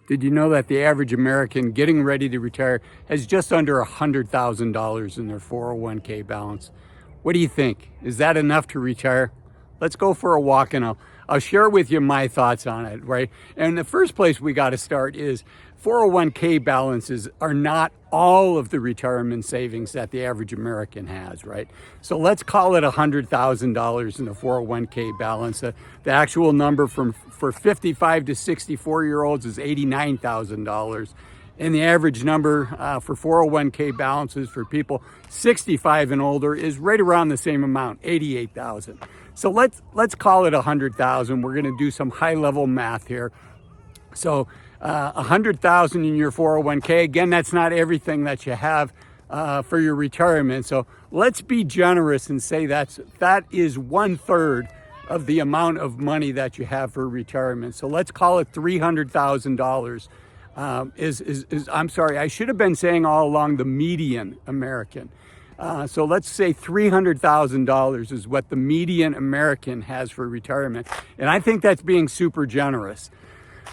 Did you know that the average American getting ready to retire has just under $100,000 in their 401k balance? What do you think? Is that enough to retire? Let's go for a walk and I'll share with you my thoughts on it, right? And the first place we got to start is 401k balances are not all of the retirement savings that the average American has, right? So let's call it $100,000 in a 401k balance. The actual number for 55 to 64-year-olds is $89,000. And the average number for 401k balances for people 65 and older is right around the same amount, 88,000. So let's call it 100,000. We're going to do some high-level math here. So 100,000 in your 401k. Again, that's not everything that you have for your retirement. So let's be generous and say that is 1/3 of the amount of money that you have for retirement. So let's call it $300,000. I'm sorry, I should have been saying all along the median American. So let's say $300,000 is what the median American has for retirement. And I think that's being super generous.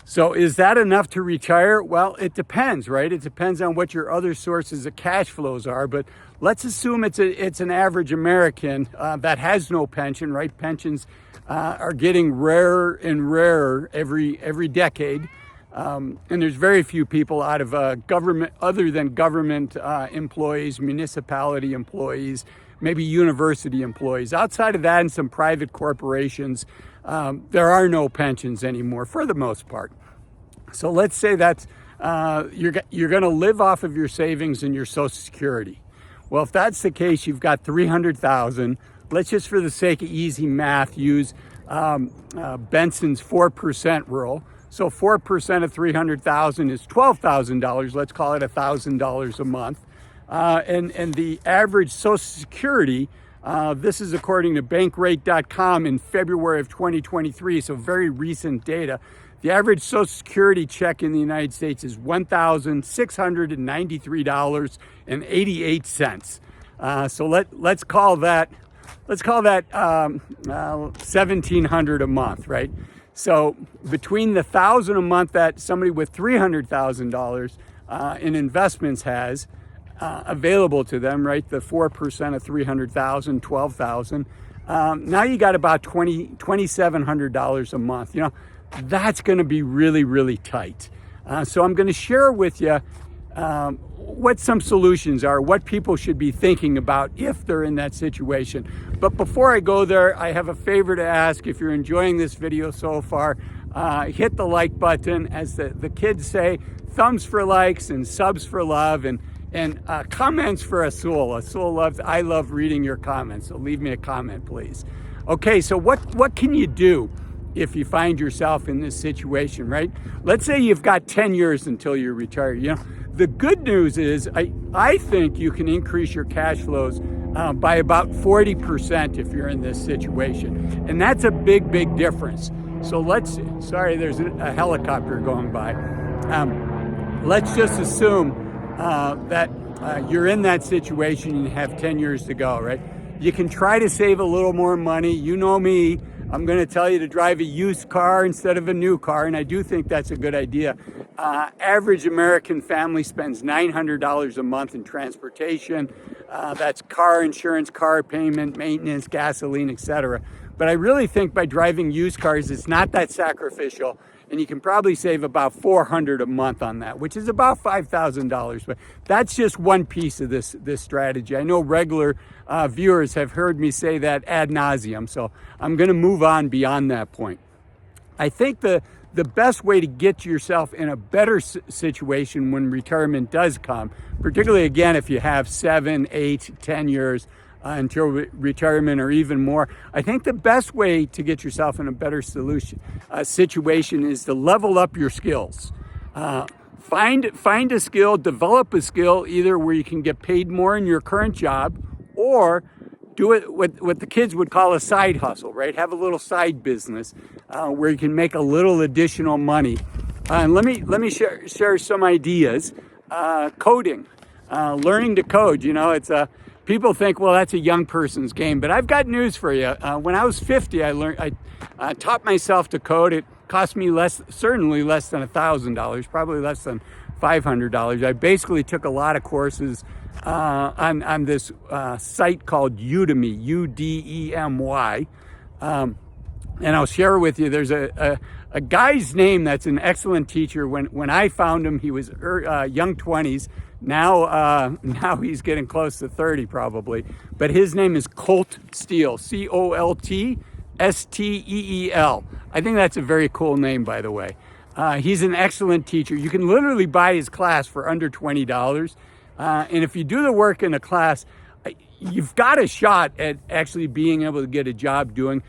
So is that enough to retire? Well, it depends, right? It depends on what your other sources of cash flows are. But let's assume it's an average American that has no pension, right? Pensions are getting rarer and rarer every decade. And there's very few people out of government, other than government employees, municipality employees, maybe university employees. Outside of that, and some private corporations, there are no pensions anymore for the most part. So let's say that's you're going to live off of your savings and your Social Security. Well, if that's the case, you've got $300,000. Let's just, for the sake of easy math, use Benson's 4% rule. So 4% of $300,000 is $12,000. Let's call it $1,000 a month. And the average Social Security, this is according to bankrate.com in February of 2023, so very recent data. The average Social Security check in the United States is $1,693.88. So let's call that $1,700 a month, right? So between the $1,000 a month that somebody with $300,000 in investments has available to them, right? The 4% of $300,000, $12,000. Now you got about $2,700 a month. You know, that's going to be really, really tight. So I'm going to share with you what some solutions are, what people should be thinking about if they're in that situation. But before I go there, I have a favor to ask. If you're enjoying this video so far, hit the like button. As the kids say, thumbs for likes and subs for love, and comments for Azul. I love reading your comments, so leave me a comment, please. Okay, so what can you do if you find yourself in this situation, right? Let's say you've got 10 years until you retire. You know, the good news is I think you can increase your cash flows by about 40% if you're in this situation. And that's a big, big difference. So sorry, there's a helicopter going by. Let's just assume that you're in that situation and you have 10 years to go, right? You can try to save a little more money. You know me, I'm going to tell you to drive a used car instead of a new car, and I do think that's a good idea. Average American family spends $900 a month in transportation. That's car insurance, car payment, maintenance, gasoline, etc. But I really think by driving used cars, it's not that sacrificial, and you can probably save about $400 a month on that, which is about $5,000. But that's just one piece of this strategy. I know regular viewers have heard me say that ad nauseum, so I'm going to move on beyond that point. I think the best way to get yourself in a better situation when retirement does come, particularly again if you have 7, 8, 10 years until retirement or even more, I think the best way to get yourself in a better situation is to level up your skills. Find a skill, develop a skill, either where you can get paid more in your current job, or do it what the kids would call a side hustle, right? Have a little side business where you can make a little additional money. And let me share some ideas. Coding, learning to code. You know, it's people think, well, that's a young person's game, but I've got news for you. When I was 50, I taught myself to code. cost me certainly less than $1,000, probably less than $500. I basically took a lot of courses on this site called Udemy, Udemy. And I'll share with you, there's a guy's name that's an excellent teacher. When I found him, he was young 20s. Now he's getting close to 30 probably. But his name is Colt Steele, Coltsteel. I think that's a very cool name, by the way. He's an excellent teacher. You can literally buy his class for under $20. And if you do the work in a class, you've got a shot at actually being able to get a job doing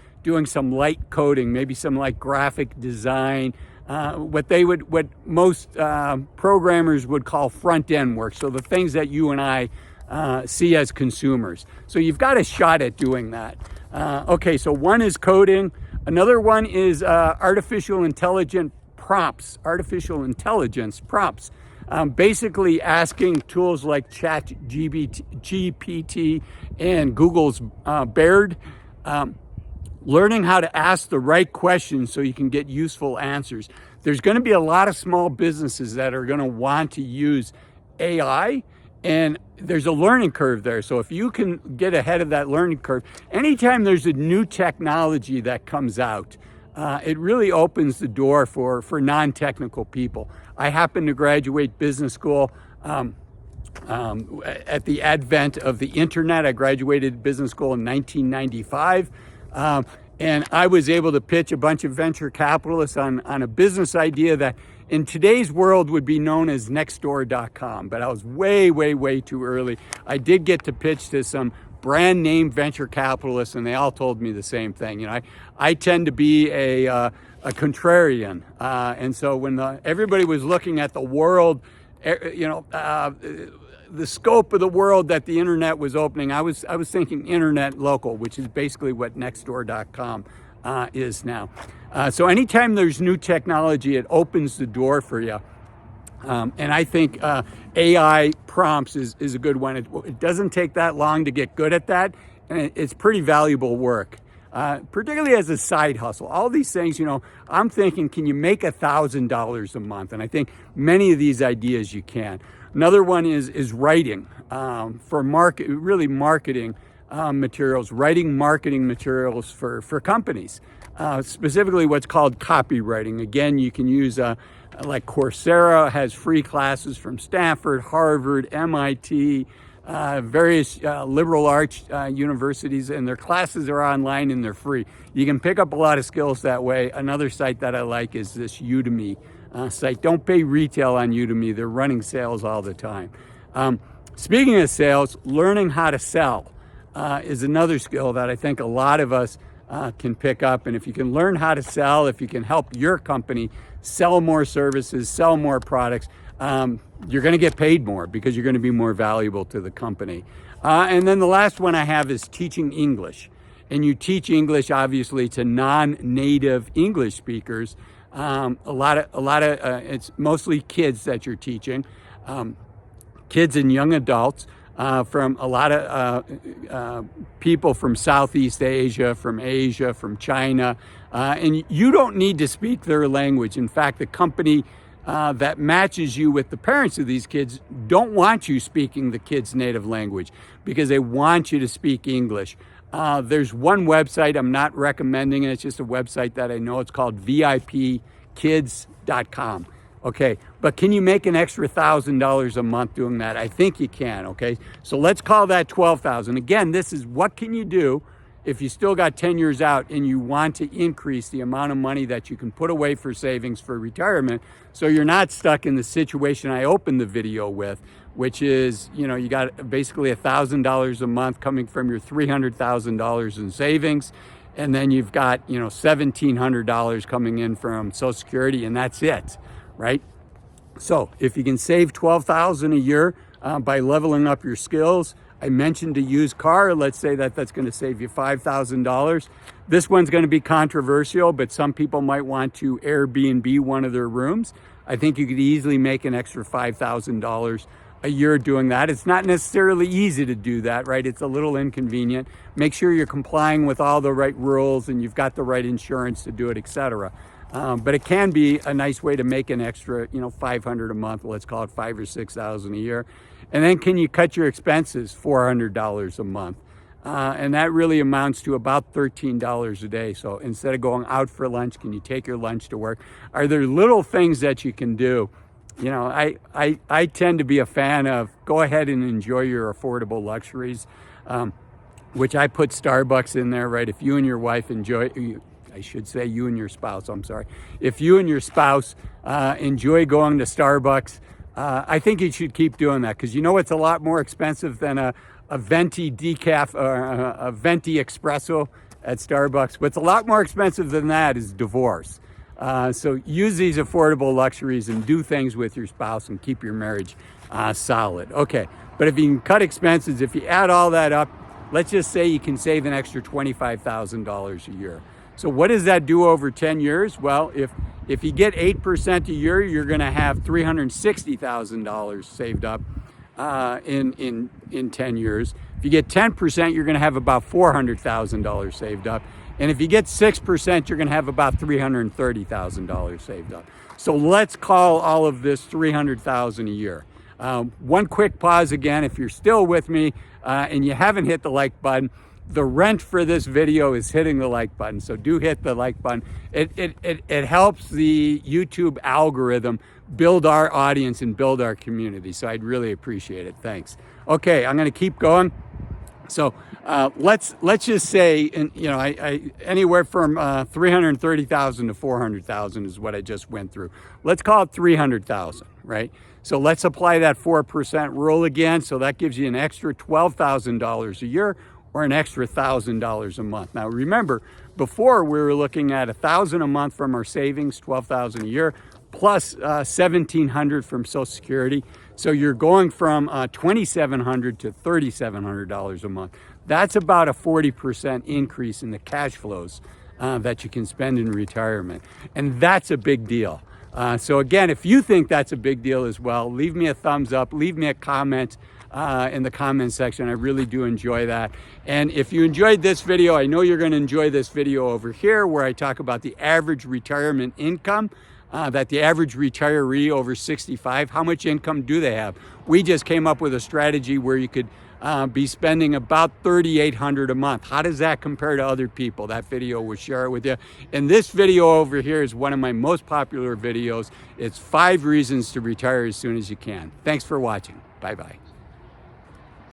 some light coding, maybe some like graphic design, what most programmers would call front end work. So the things that you and I see as consumers. So you've got a shot at doing that. Okay, so one is coding. Another one is artificial intelligence prompts. Basically asking tools like ChatGPT and Google's Bard, learning how to ask the right questions so you can get useful answers. There's going to be a lot of small businesses that are going to want to use AI, and there's a learning curve there. So if you can get ahead of that learning curve, anytime there's a new technology that comes out, it really opens the door for non-technical people. I happened to graduate business school at the advent of the internet. I graduated business school in 1995. And I was able to pitch a bunch of venture capitalists on a business idea that in today's world would be known as nextdoor.com. But I was way, way, way too early. I did get to pitch to some brand name venture capitalists, and they all told me the same thing. You know, I tend to be a contrarian. And so when everybody was looking at the world, the scope of the world that the internet was opening, I was thinking internet local, which is basically what nextdoor.com is now. So anytime there's new technology, it opens the door for you. And I think AI prompts is a good one. It doesn't take that long to get good at that, and it's pretty valuable work, particularly as a side hustle. All these things, I'm thinking, can you make $1,000 a month? And I think many of these ideas you can. Another one is writing for marketing materials, writing marketing materials for companies, specifically what's called copywriting. Again, you can use like Coursera has free classes from Stanford, Harvard, MIT, various liberal arts universities, and their classes are online and they're free. You can pick up a lot of skills that way. Another site that I like is this Udemy site. Don't pay retail on Udemy. They're running sales all the time. Speaking of sales, learning how to sell is another skill that I think a lot of us can pick up. And if you can learn how to sell, if you can help your company sell more services, sell more products, you're going to get paid more because you're going to be more valuable to the company. And then the last one I have is teaching English. And you teach English, obviously, to non-native English speakers. It's mostly kids that you're teaching, kids and young adults, from a lot of people from Southeast Asia, from China, and you don't need to speak their language. In fact, the company that matches you with the parents of these kids don't want you speaking the kids' native language because they want you to speak English. There's one website, I'm not recommending it, it's just a website that I know. It's called VIPkids.com. Okay, but can you make an extra $1,000 a month doing that? I think you can, okay? So let's call that $12,000. Again, this is what can you do if you still got 10 years out and you want to increase the amount of money that you can put away for savings for retirement, so you're not stuck in the situation I opened the video with, which is, you got basically $1,000 a month coming from your $300,000 in savings, and then you've got, $1,700 coming in from Social Security, and that's it, right? So if you can save $12,000 a year by leveling up your skills, I mentioned a used car. Let's say that's going to save you $5,000. This one's going to be controversial, but some people might want to Airbnb one of their rooms. I think you could easily make an extra $5,000 a year doing that. It's not necessarily easy to do that, right? It's a little inconvenient. Make sure you're complying with all the right rules and you've got the right insurance to do it, etc. But it can be a nice way to make an extra, $500 a month. Let's call it $5,000 or $6,000 a year. And then can you cut your expenses $400 a month? And that really amounts to about $13 a day. So instead of going out for lunch, can you take your lunch to work? Are there little things that you can do? I tend to be a fan of go ahead and enjoy your affordable luxuries, which I put Starbucks in there, right? If you and your wife enjoy, I should say you and your spouse, I'm sorry. If you and your spouse enjoy going to Starbucks, I think you should keep doing that, because it's a lot more expensive than a venti decaf or a venti espresso at Starbucks. What's a lot more expensive than that is divorce. So use these affordable luxuries and do things with your spouse and keep your marriage solid. Okay, but if you can cut expenses, if you add all that up, let's just say you can save an extra $25,000 a year. So what does that do over 10 years? Well, if you get 8% a year, you're going to have $360,000 saved up in 10 years. If you get 10%, you're going to have about $400,000 saved up. And if you get 6%, you're going to have about $330,000 saved up. So let's call all of this $300,000 a year. One quick pause again. If you're still with me and you haven't hit the like button, the rent for this video is hitting the like button. So do hit the like button. It helps the YouTube algorithm build our audience and build our community. So I'd really appreciate it. Thanks. Okay, I'm going to keep going. So let's just say, I anywhere from 330,000 to 400,000 is what I just went through. Let's call it 300,000, right? So let's apply that 4% rule again. So that gives you an extra $12,000 a year, or an extra $1,000 a month. Now remember, before we were looking at $1,000 a month from our savings, $12,000 a year, plus $1,700 from Social Security. So you're going from $2,700 to $3,700 a month. That's about a 40% increase in the cash flows that you can spend in retirement. And that's a big deal. So again, if you think that's a big deal as well, leave me a thumbs up, leave me a comment in the comment section. I really do enjoy that. And if you enjoyed this video, I know you're going to enjoy this video over here where I talk about the average retirement income, that the average retiree over 65, how much income do they have? We just came up with a strategy where you could be spending about $3,800 a month. How does that compare to other people? That video will share it with you. And this video over here is one of my most popular videos. It's 5 reasons to retire as soon as you can. Thanks for watching. Bye-bye.